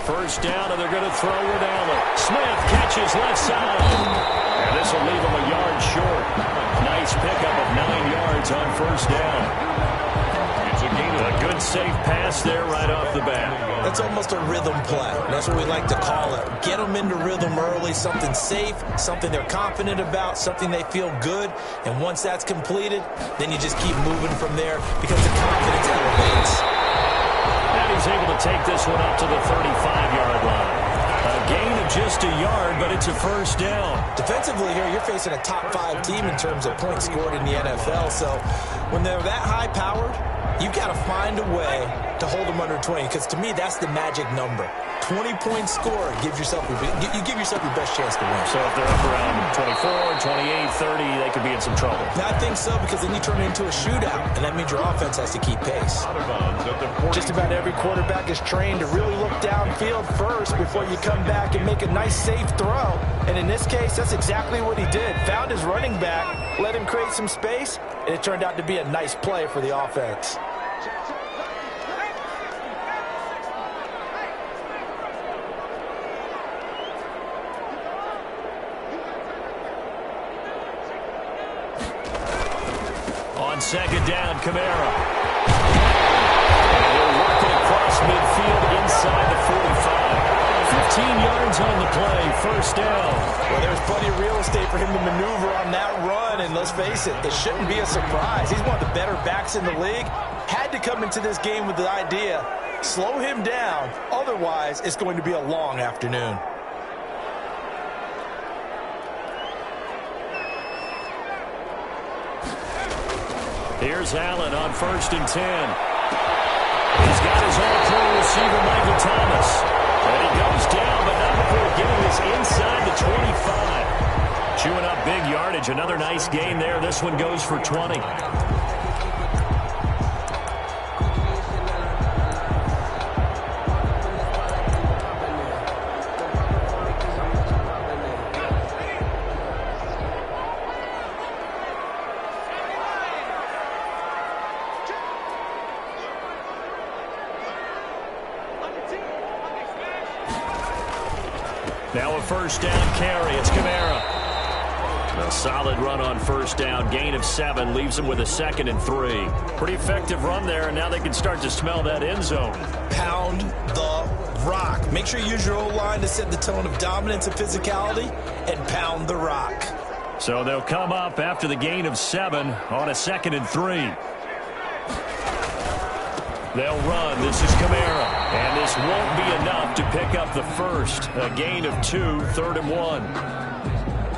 First down, and they're going to throw with Allen. Smith catches left side. And this will leave him a yard short. Nice pickup of 9 yards on first down. It's a good safe pass there right off the bat. That's almost a rhythm play. That's what we like to call it. Get them into rhythm early, something safe, something they're confident about, something they feel good. And once that's completed, then you just keep moving from there because the confidence elevates. And he's able to take this one up to the 35-yard line. A gain of just a yard, but it's a first down. Defensively here, you're facing a top 5 team in terms of points scored in the NFL. So when they're that high-powered, you've got to find a way to hold them under 20, because to me, that's the magic number. 20-point score, you give yourself your best chance to win. So if they're up around 24, 28, 30, they could be in some trouble. I think so, because then you turn it into a shootout, and that means your offense has to keep pace. Just about every quarterback is trained to really look downfield first before you come back and make a nice, safe throw. And in this case, that's exactly what he did. Found his running back, let him create some space, and it turned out to be a nice play for the offense. On second down, Kamara. And he'll work it across midfield inside the 45. 15 yards on the play, first down. Well, there's plenty of real estate for him to maneuver on that run, and let's face it, it shouldn't be a surprise. He's one of the better backs in the league. Had to come into this game with the idea, slow him down, otherwise it's going to be a long afternoon. Here's Allen on first and 10. He's got his all-pro receiver, Michael Thomas. And he goes down, but not before getting this inside the 25. Chewing up big yardage. Another nice gain there. This one goes for 20. Now a first down carry. It's Kamara. A solid run on first down. Gain of 7 leaves him with a 2nd and 3. Pretty effective run there, and now they can start to smell that end zone. Pound the rock. Make sure you use your O-line to set the tone of dominance and physicality, and pound the rock. So they'll come up after the gain of 7 on a 2nd and 3. They'll run. This is Kamara. And this won't be enough to pick up the first. A gain of 2, 3rd and 1.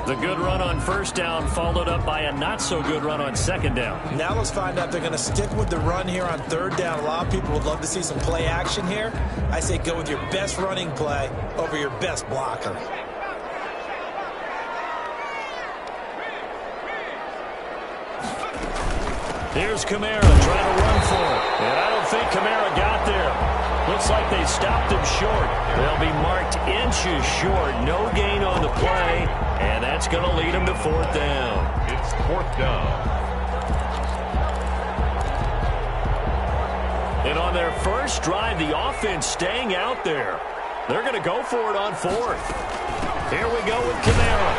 The good run on first down followed up by a not-so-good run on second down. Now let's find out if they're going to stick with the run here on 3rd down. A lot of people would love to see some play action here. I say go with your best running play over your best blocker. Here's Kamara trying to run for it. And I don't think Kamara got there. Looks like they stopped him short. They'll be marked inches short. No gain on the play. And that's going to lead him to 4th down. It's 4th down. And on their first drive, the offense staying out there. They're going to go for it on 4th. Here we go with Kamara.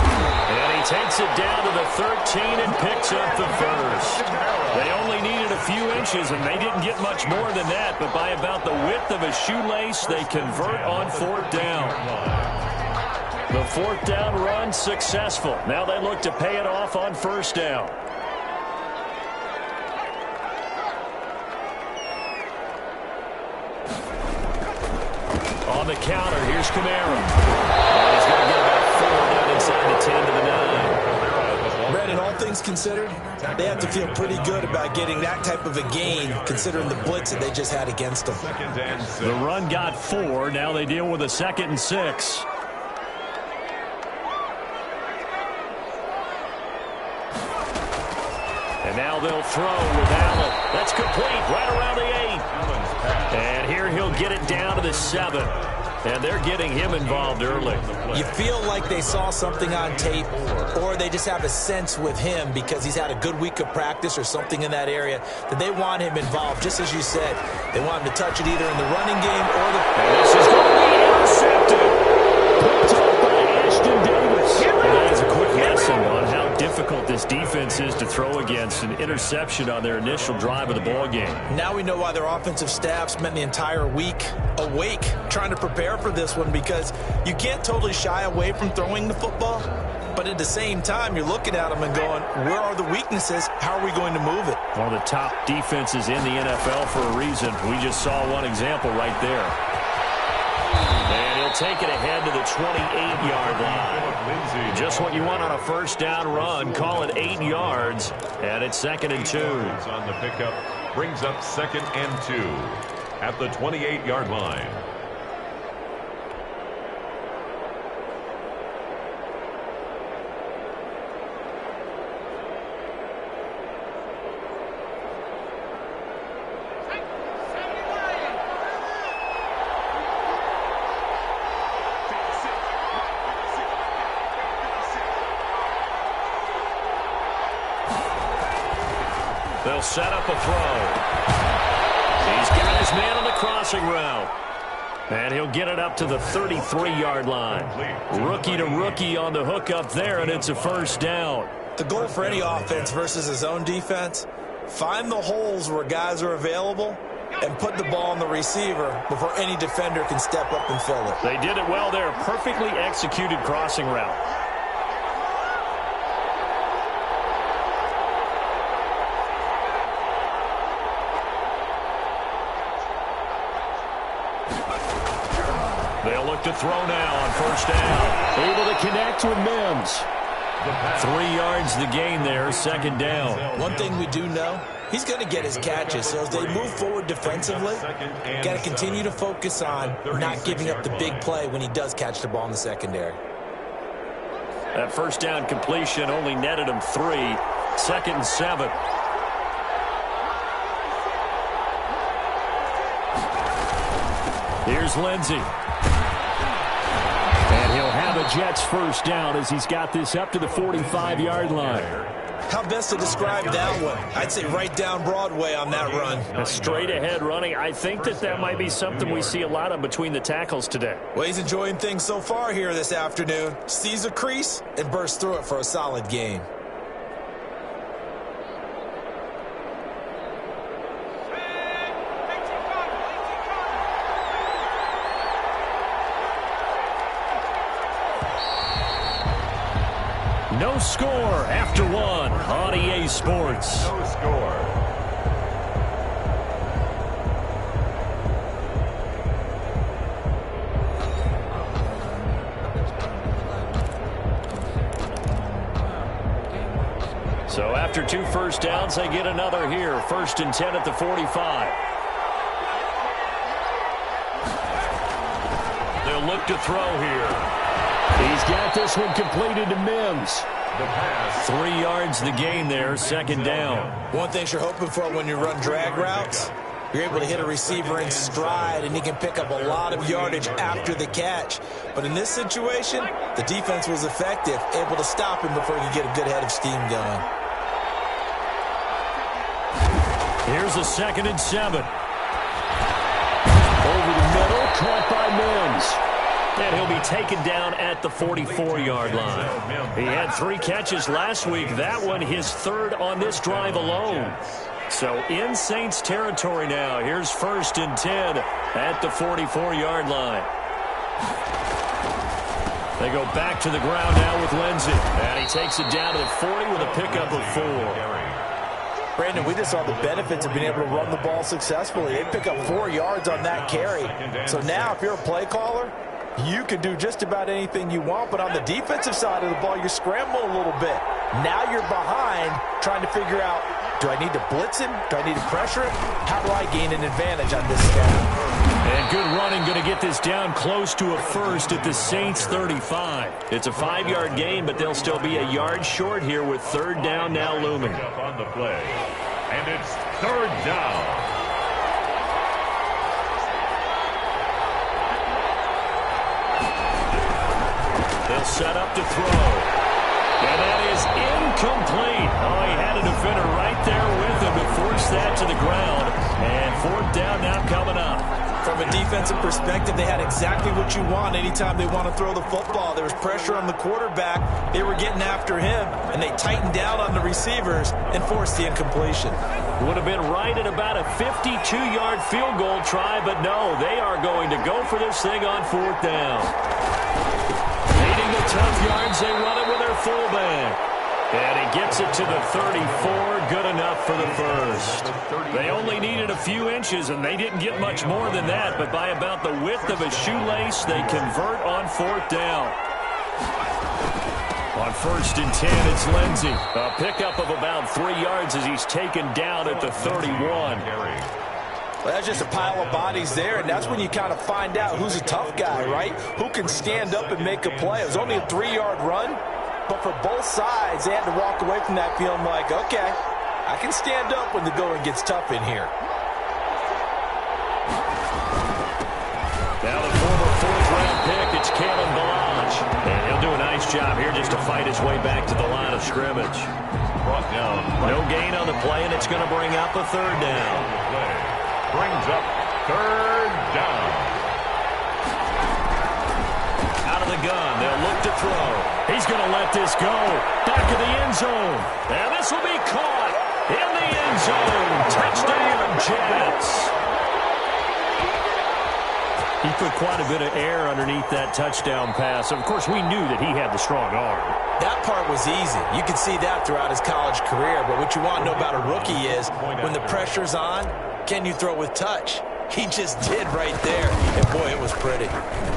And he takes it down to the 13 and picks up the first. They only needed a few inches, and they didn't get much more than that. But by about the width of a shoelace, they convert on 4th down. The 4th down run successful. Now they look to pay it off on first down. On the counter, here's Kamara. And he's going to get about 4 down inside the 10 to the 9. Brandon, all things considered, they have to feel pretty good about getting that type of a gain, considering the blitz that they just had against them. The run got 4. Now they deal with a 2nd and 6. And now they'll throw with Allen. That's complete right around the 8. And here he'll get it down to the 7. And they're getting him involved early. You feel like they saw something on tape, or they just have a sense with him because he's had a good week of practice or something in that area that they want him involved. Just as you said, they want him to touch it either in the running game or the... And this is going to be intercepted. Picked off by Ashton Davis. That is a quick lesson on how difficult this defense is to throw against. An interception on their initial drive of the ball game. Now we know why their offensive staff spent the entire week awake trying to prepare for this one, because you can't totally shy away from throwing the football, but at the same time you're looking at them and going, where are the weaknesses? How are we going to move it? One of the top defenses in the NFL for a reason. We just saw one example right there. And he'll take it ahead to the 28-yard line. Just what you want on a first down run. Call it 8 yards, and it's 2nd and 2. On the pickup brings up 2nd and 2 at the 28-yard line. They'll set up a throw. He's got his man on the crossing route. And he'll get it up to the 33-yard line. Rookie to rookie on the hook up there, and it's a first down. The goal for any offense versus his own defense, find the holes where guys are available and put the ball on the receiver before any defender can step up and fill it. They did it well there. Perfectly executed crossing route. They'll look to throw now on first down. Able to connect with Mims. 3 yards the gain there, 2nd down. One thing we do know, he's going to get his catches. So as they move forward defensively, got to continue to focus on not giving up the big play when he does catch the ball in the secondary. That first down completion only netted him 3. 2nd and 7. Here's Lindsey. And he'll have a Jets first down as he's got this up to the 45-yard line. How best to describe that one? I'd say right down Broadway on that run. A straight-ahead running. I think that might be something we see a lot of between the tackles today. Well, he's enjoying things so far here this afternoon. Sees a crease and bursts through it for a solid gain. No score after one on EA Sports. No score. So after 2 first downs, they get another here. 1st and 10 at the 45. They'll look to throw here. He's got this one completed to Mims. 3 yards the gain there, 2nd down. One thing you're hoping for when you run drag routes, you're able to hit a receiver in stride, and he can pick up a lot of yardage after the catch. But in this situation, the defense was effective, able to stop him before he could get a good head of steam going. Here's a 2nd and 7. Over the middle, caught by Mims. And he'll be taken down at the 44-yard line. He had 3 catches last week. That one his 3rd on this drive alone. So in Saints territory now. Here's 1st and 10 at the 44-yard line. They go back to the ground now with Lindsey. And he takes it down to the 40 with a pickup of 4. Brandon, we just saw the benefits of being able to run the ball successfully. They pick up 4 yards on that carry. So now if you're a play caller, you can do just about anything you want, but on the defensive side of the ball, you scramble a little bit. Now you're behind trying to figure out, do I need to blitz him? Do I need to pressure him? How do I gain an advantage on this snap? And good running, going to get this down close to a first at the Saints 35. It's a 5-yard gain, but they'll still be a yard short here with 3rd down now looming. Up on the play. And it's 3rd down. They'll set up to throw. And that is incomplete. Oh, he had a defender right there with him to force that to the ground. And 4th down now coming up. From a defensive perspective, they had exactly what you want anytime they want to throw the football. There was pressure on the quarterback. They were getting after him, and they tightened down on the receivers and forced the incompletion. Would have been right at about a 52-yard field goal try, but no, they are going to go for this thing on 4th down. Needing the tough yards, they run it with their fullback. And he gets it to the 34, good enough for the first. They only needed a few inches, and they didn't get much more than that, but by about the width of a shoelace, they convert on 4th down. On 1st and 10, it's Lindsey. A pickup of about 3 yards as he's taken down at the 31. Well, that's just a pile of bodies there, and that's when you kind of find out who's a tough guy, right? Who can stand up and make a play. It was only a 3-yard run. But for both sides, they had to walk away from that feeling like, okay, I can stand up when the going gets tough in here. Now the former 4th-round pick, it's Kalen Ballage. And he'll do a nice job here just to fight his way back to the line of scrimmage. Brought down. No gain on the play, and it's going to bring up a 3rd down. Brings up 3rd down. Out of the gun, they'll look to throw. He's going to let this go. Back of the end zone. And this will be caught in the end zone. Touchdown, Jets. He put quite a bit of air underneath that touchdown pass. Of course, we knew that he had the strong arm. That part was easy. You can see that throughout his college career. But what you want to know about a rookie is when the pressure's on, can you throw with touch? He just did right there. And, boy, it was pretty.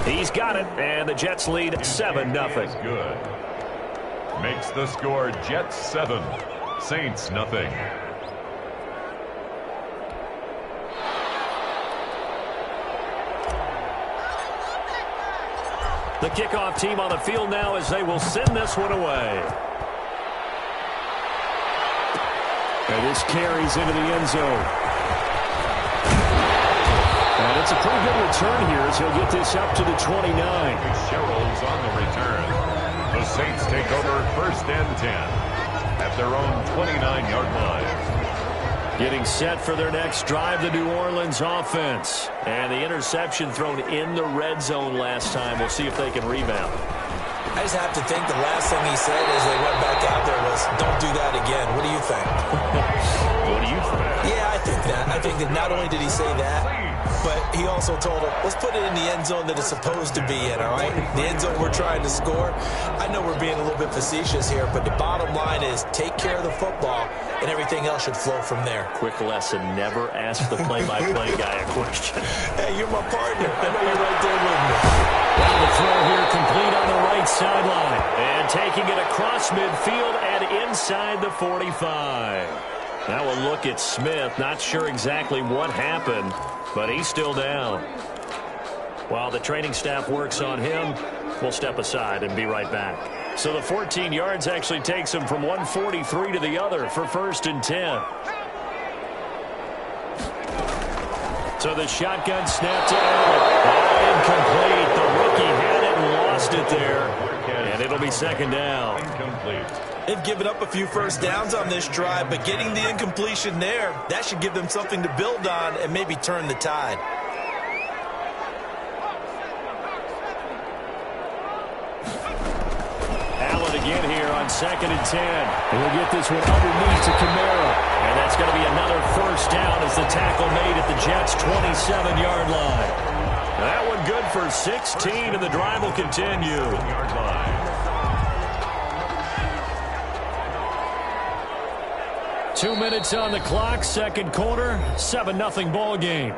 He's got it, and the Jets lead 7-0. Good. Makes the score Jets 7, Saints nothing. The kickoff team on the field now as they will send this one away. And this carries into the end zone. And it's a pretty good return here as he'll get this up to the 29. Sherrill's on the return. The Saints take over 1st and 10 at their own 29-yard line. Getting set for their next drive, the New Orleans offense. And the interception thrown in the red zone last time. We'll see if they can rebound. I just have to think the last thing he said as they went back out there was, don't do that again. What do you think? What do you think? Yeah, I think that. I think that not only did he say that, but he also told him, let's put it in the end zone that it's supposed to be in, all right? The end zone we're trying to score. I know we're being a little bit facetious here, but the bottom line is take care of the football, and everything else should flow from there. Quick lesson, never ask the play-by-play guy a question. Hey, you're my partner. I know you're right there with me. Well, the throw here complete on the right sideline. And taking it across midfield and inside the 45. Now we'll look at Smith. Not sure exactly what happened, but he's still down. While the training staff works on him, we'll step aside and be right back. So the 14 yards actually takes him from 143 to the other for 1st and 10. So the shotgun snap to Allen. Incomplete. The rookie had it and lost it there. And it'll be 2nd down. Incomplete. They've given up a few first downs on this drive, but getting the incompletion there, that should give them something to build on and maybe turn the tide. Allen again here on 2nd and 10. And we'll get this one underneath to Kamara. And that's going to be another first down as the tackle made at the Jets' 27-yard line. That one good for 16, and the drive will continue. 7-yard line. 2 minutes on the clock, 2nd quarter, 7-0 ball game.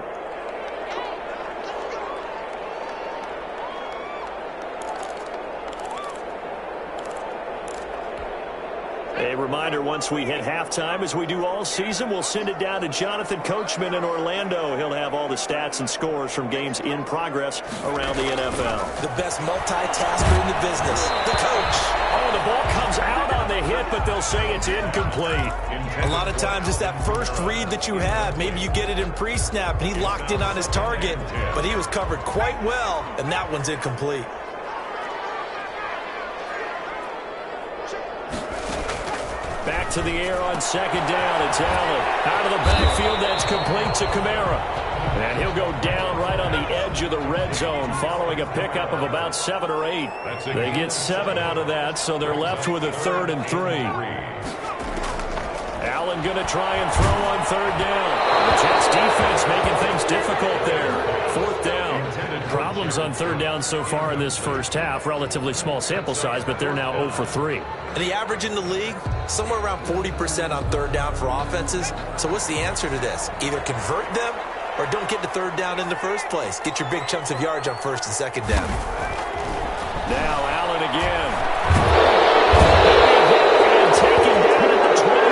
A reminder, once we hit halftime, as we do all season, we'll send it down to Jonathan Coachman in Orlando. He'll have all the stats and scores from games in progress around the NFL. The best multitasker in the business, the coach. Oh, the ball comes out on the hit, but they'll say it's incomplete. A lot of times it's that first read that you have. Maybe you get it in pre-snap, and he locked in on his target, but he was covered quite well, and that one's incomplete. to the air on second down. It's Allen. Out of the backfield, that's complete to Kamara. And he'll go down right on the edge of the red zone following a pickup of about 7 or 8. They get 7 out of that, so they're left with a 3rd and 3. Allen going to try and throw on 3rd down. The Jets defense making things difficult there. 4th down. Problems on 3rd down so far in this first half. Relatively small sample size, but they're now 0 for 3. And the average in the league, somewhere around 40% on 3rd down for offenses. So what's the answer to this? Either convert them or don't get to 3rd down in the first place. Get your big chunks of yards on 1st and 2nd down. Now Allen again. And taken down at the 20.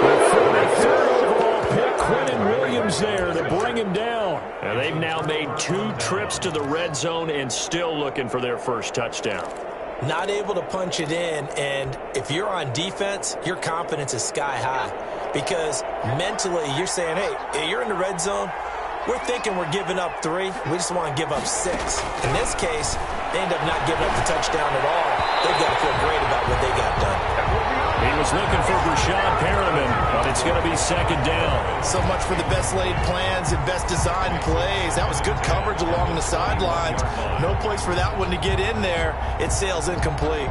The 43rd overall pick, Quentin Williams there to bring him down. And they've now made 2 trips to the red zone and still looking for their first touchdown. Not able to punch it in, and if you're on defense, your confidence is sky high. Because mentally, you're saying, hey, you're in the red zone. We're thinking we're giving up 3. We just want to give up 6. In this case, they end up not giving up the touchdown at all. They've got to feel great about what they got done. He was looking for Rashad Perriman, but it's going to be 2nd down. So much for the best laid plans and best designed plays. That was good coverage along the sidelines. No place for that one to get in there. It sails incomplete.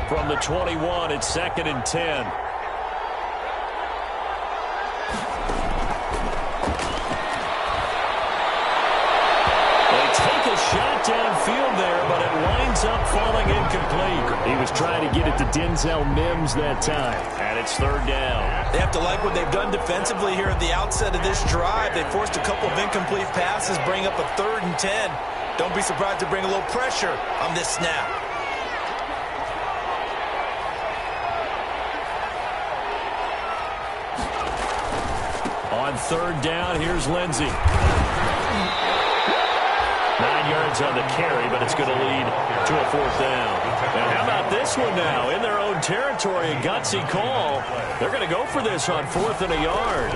From the 21, it's 2nd and 10. Shot downfield there, but it winds up falling incomplete. He was trying to get it to Denzel Mims that time, and it's 3rd down. They have to like what they've done defensively here at the outset of this drive. They forced a couple of incomplete passes, bring up a 3rd and 10. Don't be surprised to bring a little pressure on this snap. On 3rd down, here's Lindsey. 9 yards on the carry, but it's going to lead to a 4th down. And how about this one now? In their own territory, a gutsy call. They're going to go for this on 4th and a yard.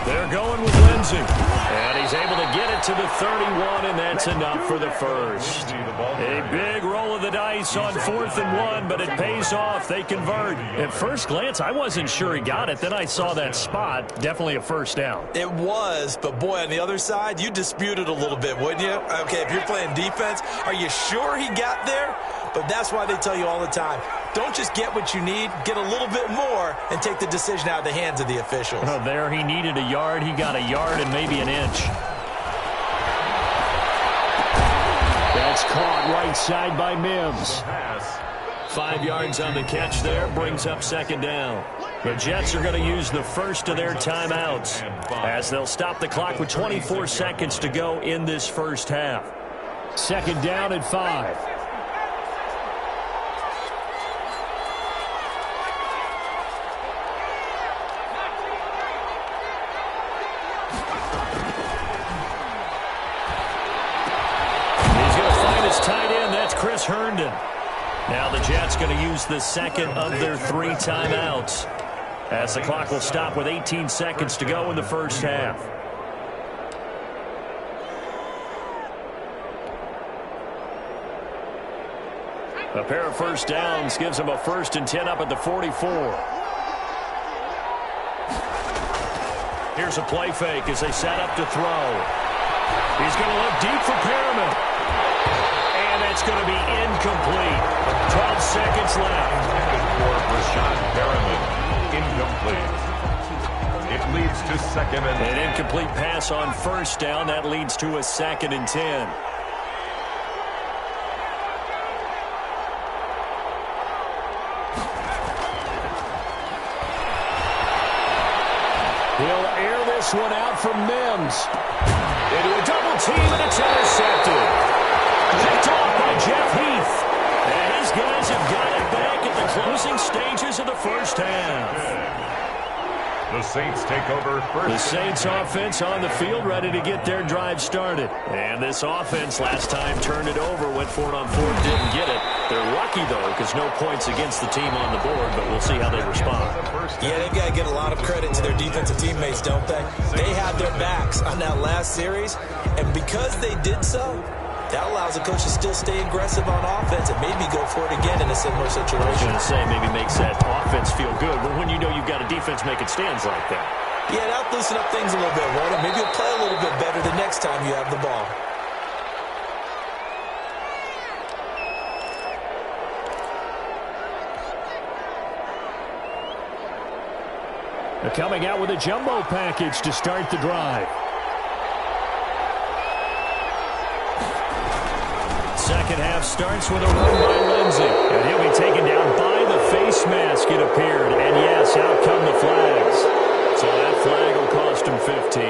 They're going with Lindsey. And he's able to get it to the 31, and that's enough for the first. A big roll of the dice on 4th and 1, but it pays off. They convert. At first glance, I wasn't sure he got it. Then I saw that spot. Definitely a 1st down. It was, but boy, on the other side, you disputed a little bit, wouldn't you? Okay, if you're playing defense, are you sure he got there? But that's why they tell you all the time, don't just get what you need, get a little bit more and take the decision out of the hands of the officials. Oh, there he needed a yard. He got a yard and maybe an inch. That's caught right side by Mims. 5 yards on the catch there, brings up 2nd down. The Jets are going to use the first of their timeouts as they'll stop the clock with 24 seconds to go in this first half. 2nd down and 5. Tight end, that's Chris Herndon. Now the Jets going to use the 2nd of their 3 timeouts as the clock will stop with 18 seconds to go in the first half. A pair of 1st downs gives them a 1st and 10 up at the 44. Here's a play fake as they set up to throw. He's going to look deep for Perriman. It's going to be incomplete. 12 seconds left. For Rashad Perriman, incomplete. It leads to 2nd and 10. An incomplete pass on 1st down. That leads to a 2nd and 10. He'll air this one out from Mims. Into a double team, and it's intercepted. Picked off by Jeff Heath. And his guys have got it back at the closing stages of the first half. The Saints take over first. The Saints offense on the field, ready to get their drive started. And this offense last time turned it over, went for it on 4th, didn't get it. They're lucky, though, because no points against the team on the board, but we'll see how they respond. Yeah, they've got to get a lot of credit to their defensive teammates, don't they? They had their backs on that last series, and because they did so, That allows the coach to still stay aggressive on offense and maybe go for it again in a similar situation. I was going to say maybe makes that offense feel good, but when you know you've got a defense making stands like that. Yeah, that'll loosen up things a little bit, won't it? Maybe you'll play a little bit better the next time you have the ball. They're coming out with a jumbo package to start the drive. Second half starts with a run by Lindsey. And he'll be taken down by the face mask, it appeared. And yes, out come the flags. So that flag will cost him 15.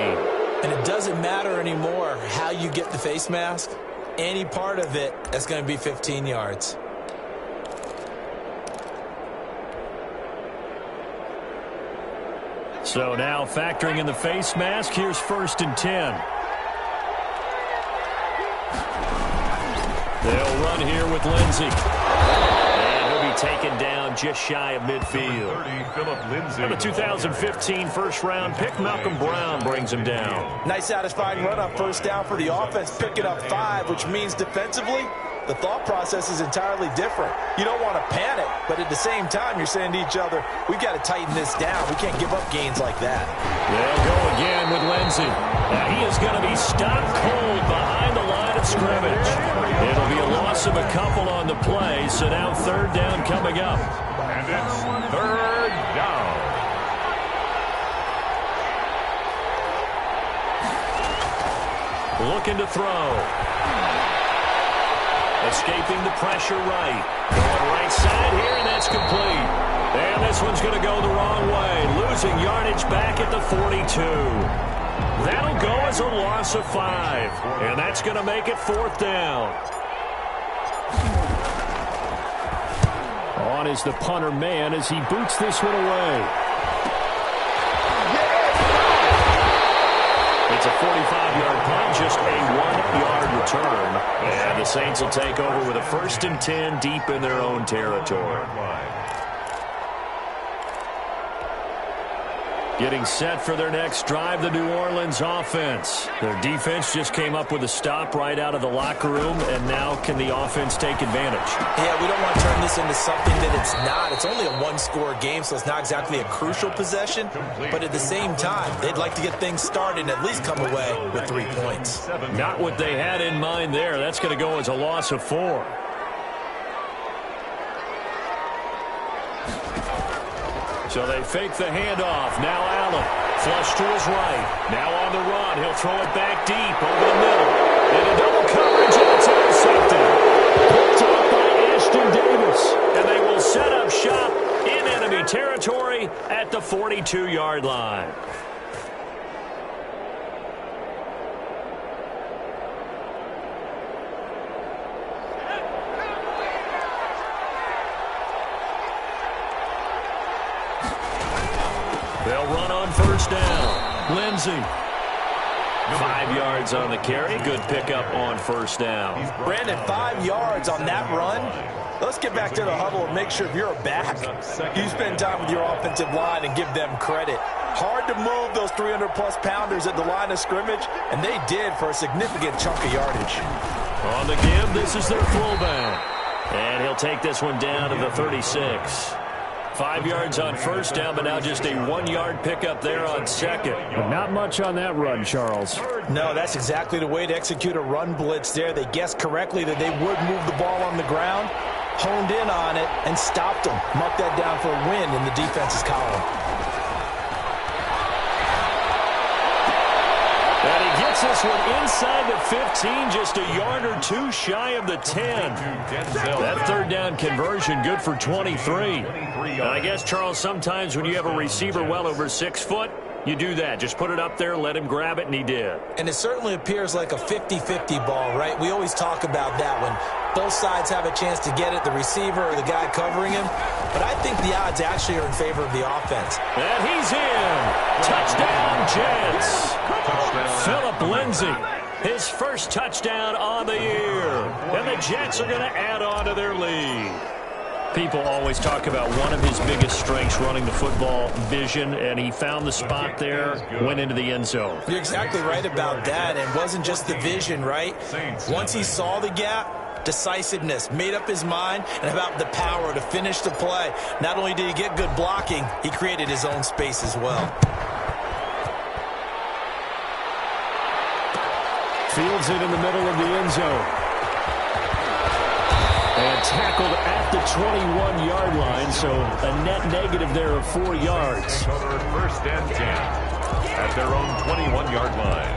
And it doesn't matter anymore how you get the face mask. Any part of it, that's going to be 15 yards. So now factoring in the face mask, here's 1st and 10. They'll run here with Lindsey. And he'll be taken down just shy of midfield. And the 2015 first-round pick, Malcolm Brown, brings him down. Nice satisfying run on first down for the offense, picking up 5, which means defensively, the thought process is entirely different. You don't want to panic, but at the same time, you're saying to each other, we've got to tighten this down. We can't give up gains like that. They'll go again with Lindsey. Now he is going to be stopped cold behind the line of scrimmage. It'll be a loss of a couple on the play, so now 3rd down coming up. And it's 3rd down. Looking to throw. Escaping the pressure right. Going right side here, and that's complete. And this one's going to go the wrong way. Losing yardage back at the 42. That'll go as a loss of 5. And that's going to make it 4th down. On is the punter man as he boots this one away. It's a 45-yard punt, just a 1-yard return. And the Saints will take over with a 1st and 10 deep in their own territory. Getting set for their next drive, the New Orleans offense. Their defense just came up with a stop right out of the locker room, and now can the offense take advantage? Yeah, we don't want to turn this into something that it's not. It's only a one-score game, so it's not exactly a crucial possession. But at the same time, they'd like to get things started and at least come away with 3 points. Not what they had in mind there. That's going to go as a loss of 4. So they fake the handoff. Now Allen. Flush to his right. Now on the run. He'll throw it back deep over the middle. And a double coverage, and it's intercepted. Picked up by Ashton Davis. And they will set up shop in enemy territory at the 42-yard line. They'll run on 1st down. Lindsey. 5 yards on the carry. Good pickup on 1st down. Brandon, 5 yards on that run. Let's get back to the huddle and make sure if you're a back, you spend time with your offensive line and give them credit. Hard to move those 300-plus pounders at the line of scrimmage, and they did for a significant chunk of yardage. On the give, this is their fullback. And he'll take this one down to the 36. 5 yards on 1st down, but now just a 1-yard pickup there on 2nd. But not much on that run, Charles. No, that's exactly the way to execute a run blitz there. They guessed correctly that they would move the ball on the ground, honed in on it, and stopped them. Mark that down for a win in the defense's column. And he gets this one inside the 15, just a yard or 2 shy of the 10. That 3rd down conversion good for 23. And I guess, Charles, sometimes when you have a receiver well over 6 foot, you do that. Just put it up there, let him grab it, and he did. And it certainly appears like a 50-50 ball, right? We always talk about that when both sides have a chance to get it, the receiver or the guy covering him. But I think the odds actually are in favor of the offense. And he's in. Touchdown, Jets. Phillip Lindsey, his first touchdown on the year. And the Jets are going to add on to their lead. People always talk about one of his biggest strengths running the football, vision, and he found the spot there, went into the end zone. You're exactly right about that. It wasn't just the vision, right? Once he saw the gap, decisiveness, made up his mind, and about the power to finish the play. Not only did he get good blocking, he created his own space as well. Fields it in the middle of the end zone. And tackled at the 21-yard line, so a net negative there of 4 yards. Over first and 10 at their own 21-yard line.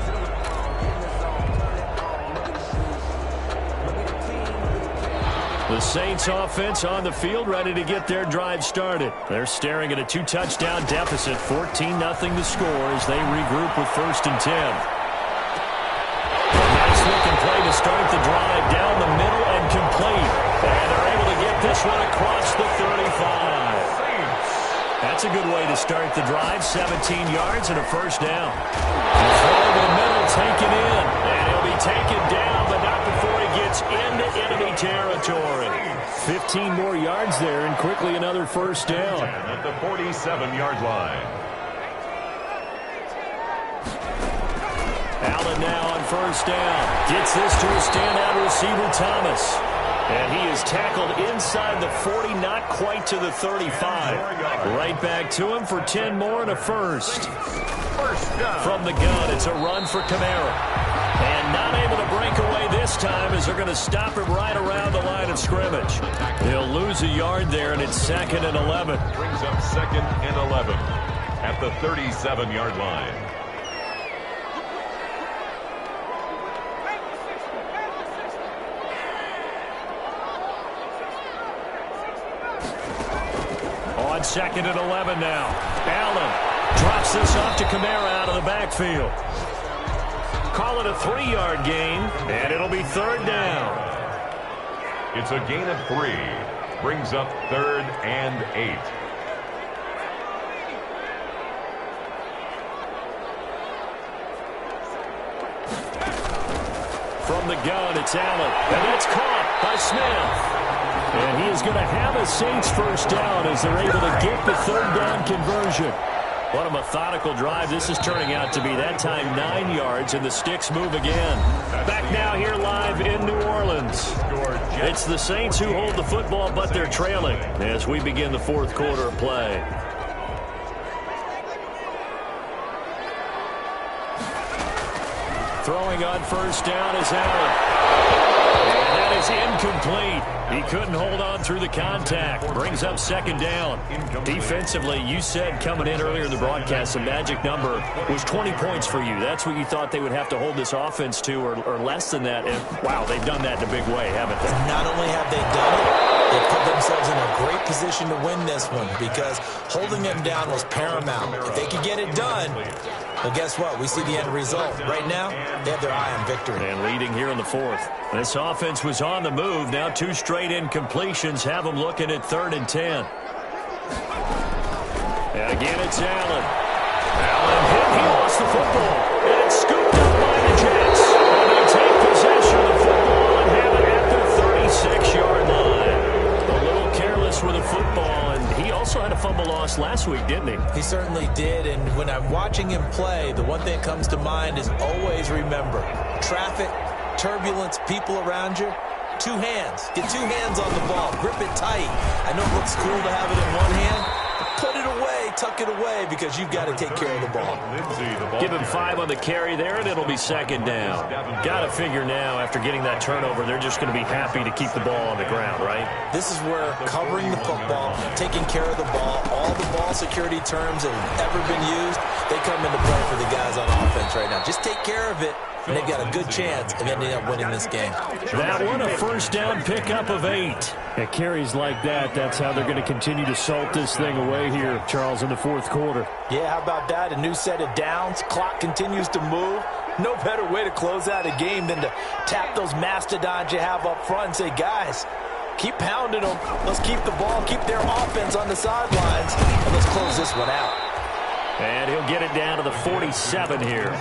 The Saints offense on the field, ready to get their drive started. They're staring at a 2-touchdown deficit, 14-0 the score as they regroup with first and 10. Nice looking play to start the drive down the middle and complete. And they're able to get this one across the 35. That's a good way to start the drive. 17 yards and a first down. The throw to the middle taken in. And he'll be taken down, but not before he gets into enemy territory. 15 more yards there and quickly another first down. At the 47-yard line. Allen now on first down. Gets this to a standout receiver, Thomas. And he is tackled inside the 40, not quite to the 35. Right back to him for 10 more and a first. From the gun, it's a run for Kamara. And not able to break away this time as they're going to stop him right around the line of scrimmage. They'll lose a yard there, and it's 2nd and 11. Brings up 2nd and 11 at the 37-yard line. On 2nd and 11 now. Allen drops this off to Kamara out of the backfield. Call it a 3-yard gain, and it'll be 3rd down. It's a gain of 3. Brings up 3rd and 8. From the gun, it's Allen, and that's caught by Smith. And he is going to have a Saints first down as they're able to get the 3rd down conversion. What a methodical drive this is turning out to be. That time 9 yards, and the sticks move again. Back now here live in New Orleans. It's the Saints who hold the football, but they're trailing as we begin the 4th quarter of play. Throwing on first down is Allen. And that is incomplete. He couldn't hold on through the contact. Brings up 2nd down. Defensively, you said coming in earlier in the broadcast, the magic number was 20 points for you. That's what you thought they would have to hold this offense to, or less than that. And, wow, they've done that in a big way, haven't they? Not only have they done it, they put themselves in a great position to win this one because holding them down was paramount. If they could get it done, well, guess what? We see the end result. Right now, they have their eye on victory. And leading here in the 4th. This offense was on the move. Now 2 straight incompletions have them looking at 3rd and 10. And again, it's Allen. Allen hit. He lost the football. And it's scooped up by the Jets. And they take possession of the football and have it at their 36-yard line. A little careless with the football, and he also had a fumble loss last week, didn't he? He certainly did, and when I'm watching him play, the one thing that comes to mind is always remember, traffic, turbulence, people around you, 2 hands. Get 2 hands on the ball. Grip it tight. I know it looks cool to have it in one hand, but put it away, tuck it away, because you've got to take care of the ball. Give him 5 on the carry there, and it'll be 2nd down. Got to figure now, after getting that turnover, they're just going to be happy to keep the ball on the ground, right? This is where covering the football, taking care of the ball, all the ball security terms that have ever been used, they come into play for the guys on offense right now. Just take care of it, and they've got a good chance of ending up winning this game. That one, a first down pickup of 8. At carries like that, that's how they're going to continue to salt this thing away here, Charles, in the 4th quarter. Yeah, how about that? A new set of downs. Clock continues to move. No better way to close out a game than to tap those mastodons you have up front and say, guys, keep pounding them. Let's keep the ball, keep their offense on the sidelines, and let's close this one out. And he'll get it down to the 47 here.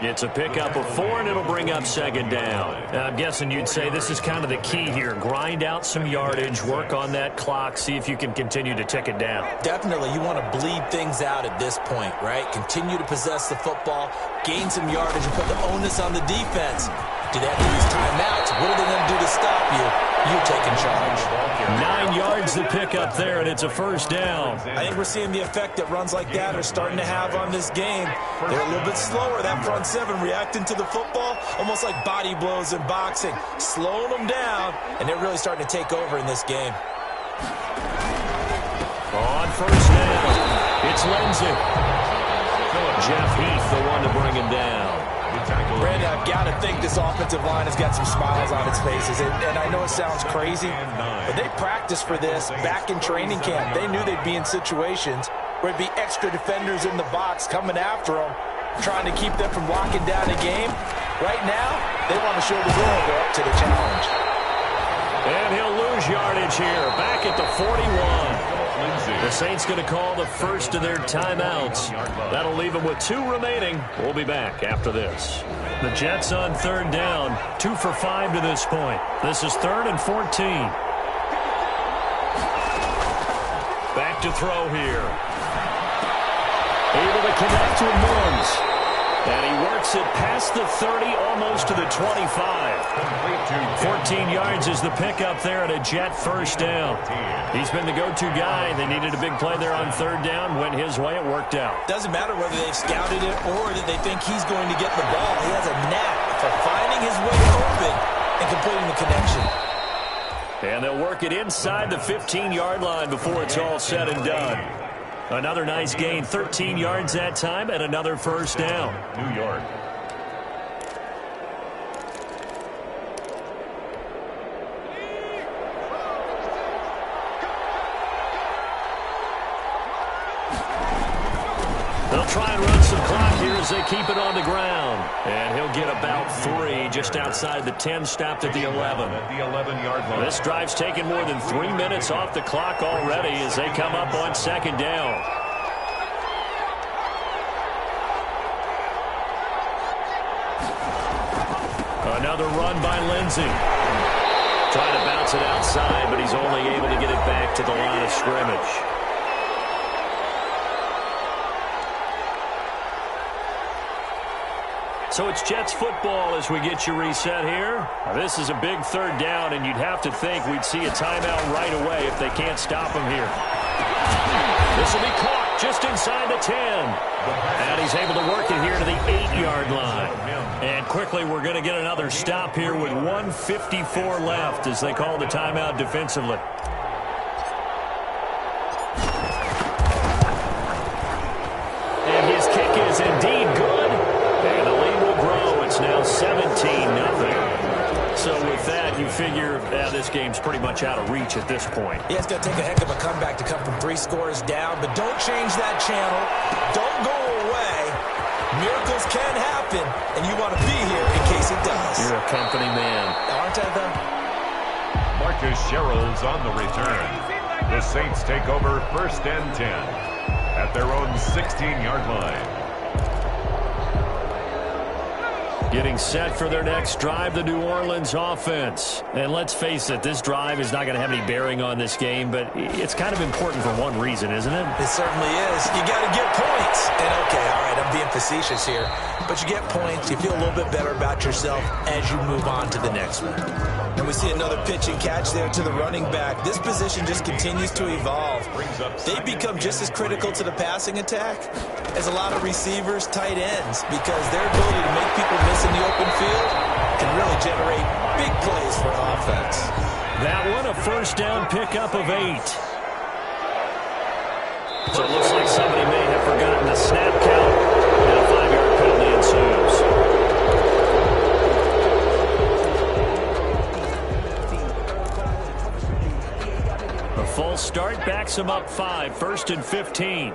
It's a pickup of 4, and it'll bring up second down. I'm guessing you'd say this is kind of the key here. Grind out some yardage, work on that clock, see if you can continue to tick it down. Definitely, you want to bleed things out at this point, right? Continue to possess the football, gain some yardage, and put the onus on the defense. Do they have to use timeouts? What are they going to do to stop you? You're taking charge. 9 yards to pick up there, and it's a first down. I think we're seeing the effect that runs like that are starting to have on this game. They're a little bit slower, that front seven, reacting to the football, almost like body blows in boxing, slowing them down, and they're really starting to take over in this game. On first down, it's Lindsey. Jeff Heath, the one to bring him down. Brandon, I've got to think this offensive line has got some smiles on its faces. And I know it sounds crazy, but they practiced for this back in training camp. They knew they'd be in situations where it'd be extra defenders in the box coming after them, trying to keep them from locking down a game. Right now, they want to show the world they're up to the challenge. And he'll lose yardage here, back at the 41. The Saints going to call the first of their timeouts. That'll leave them with 2 remaining. We'll be back after this. The Jets on third down, 2 for 5 to this point. This is 3rd and 14. Back to throw here. Able to connect with Mims. And he works it past the 30, almost to the 25. 14 yards is the pickup there at a Jet first down. He's been the go-to guy. They needed a big play there on third down. Went his way. It worked out. Doesn't matter whether they've scouted it or that they think he's going to get the ball. He has a knack for finding his way open and completing the connection. And they'll work it inside the 15-yard line before it's all said and done. Another nice gain, 13 yards that time, and another first down. New York. They'll try and run some clock here as they keep it on the ground. And he'll get about 3 just outside the 10, stopped at the 11. At the 11-yard line. This drive's taken more than 3 minutes off the clock already as they come up on second down. Another run by Lindsey. Trying to bounce it outside, but he's only able to get it back to the line of scrimmage. So it's Jets football as we get you reset here. This is a big third down, and you'd have to think we'd see a timeout right away if they can't stop him here. This will be caught just inside the 10. And he's able to work it here to the 8-yard line. And quickly we're going to get another stop here with 1:54 left as they call the timeout defensively. And his kick is indeed good. And the lead will grow. It's now 17-0. So with that, you figure this game's pretty much out of reach at this point. Yeah, it's going to take a heck of a comeback to come from 3 scores down, but don't change that channel. Don't go away. Miracles can happen, and you want to be here in case it does. You're a company man. Aren't I, though? Marcus Sherrill's on the return. The Saints take over 1st and 10 at their own 16-yard line. Getting set for their next drive, the New Orleans offense. And let's face it, this drive is not going to have any bearing on this game, but it's kind of important for one reason, isn't it? It certainly is. You got to get points. And okay, all right, I'm being facetious here. But you get points, you feel a little bit better about yourself as you move on to the next one. And we see another pitch and catch there to the running back. This position just continues to evolve. They become just as critical to the passing attack as a lot of receivers, tight ends, because their ability to make people miss in the open field can really generate big plays for offense. That one, a first down pickup of 8. So it looks like somebody may have forgotten the snap count, and a 5-yard penalty ensues. A false start backs him up 5, 1st and 15.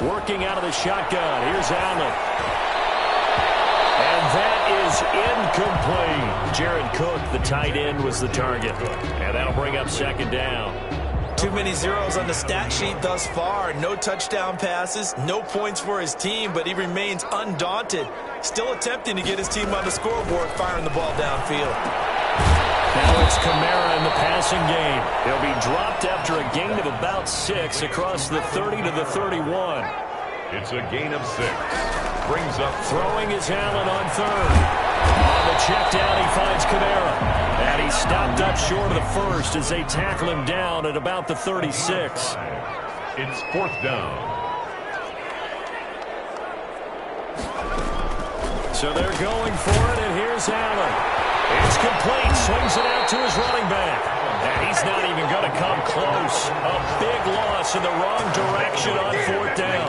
Working out of the shotgun. Here's Allen. And that is incomplete. Jared Cook, the tight end, was the target. And that'll bring up second down. Too many zeros on the stat sheet thus far. No touchdown passes, no points for his team, but he remains undaunted. Still attempting to get his team on the scoreboard, firing the ball downfield. Now it's Kamara in the passing game. He'll be dropped after a gain of about 6 across the 30 to the 31. It's a gain of 6. Brings up throwing his Allen on third. On the check down, he finds Kamara. And he stopped up short of the first as they tackle him down at about the 36. It's 4th down. So they're going for it, and here's Allen. It's complete. Swings it out to his running back. And he's not even going to come close. A big loss in the wrong direction on 4th down.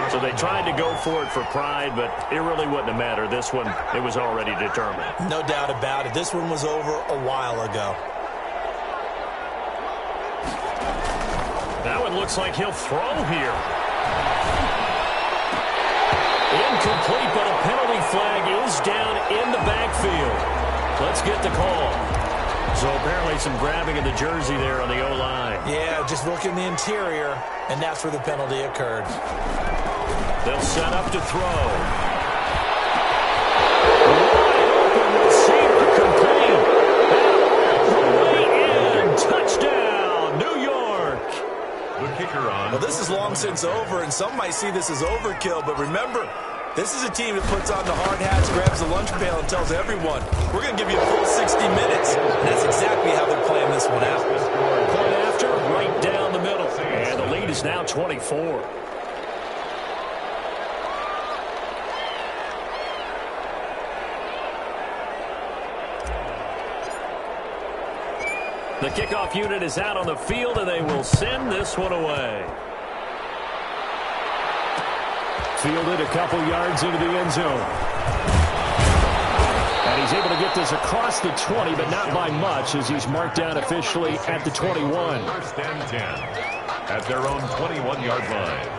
So they tried to go for it for pride, but it really wouldn't have mattered. This one, it was already determined. No doubt about it. This one was over a while ago. Now it looks like he'll throw here. Incomplete, but a penalty flag is down in the backfield. Let's get the call. So apparently some grabbing of the jersey there on the O-line. Yeah, just look in the interior, and that's where the penalty occurred. They'll set up to throw. Wide open receiver complete. Way in. Touchdown, New York. The kicker on. Well, this is long since over, and some might see this as overkill, but remember, this is a team that puts on the hard hats, grabs the lunch pail, and tells everyone, we're going to give you a full 60 minutes. And that's exactly how they're playing this one out. Point after, right down the middle. And the lead is now 24. The kickoff unit is out on the field, and they will send this one away. Fielded a couple yards into the end zone. And he's able to get this across the 20, but not by much, as he's marked down officially at the 21. 1st and 10 at their own 21-yard line.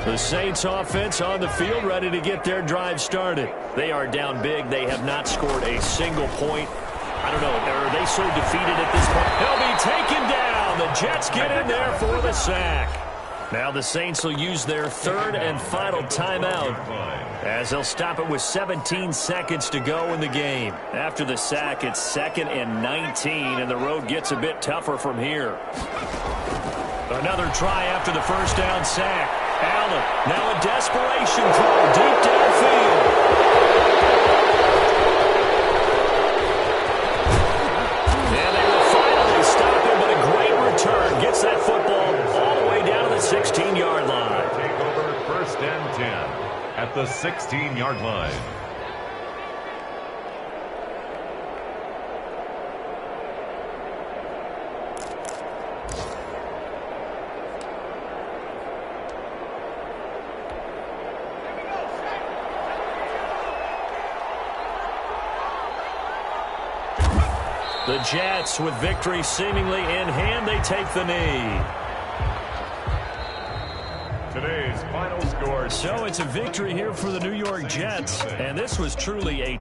The Saints offense on the field, ready to get their drive started. They are down big. They have not scored a single point. I don't know, are they so defeated at this point? He'll be taken down. The Jets get in there for the sack. Now the Saints will use their 3rd and final timeout, as they'll stop it with 17 seconds to go in the game. After the sack, it's 2nd and 19, and the road gets a bit tougher from here. Another try after the 1st down sack. Allen, now a desperation throw deep downfield. And they will finally stop him, but a great return. Gets that football all the way down to the 16-yard line. Take over 1st and 10 at the 16-yard line. The Jets, with victory seemingly in hand, they take the knee. Today's final score. So it's a victory here for the New York Jets, and this was truly a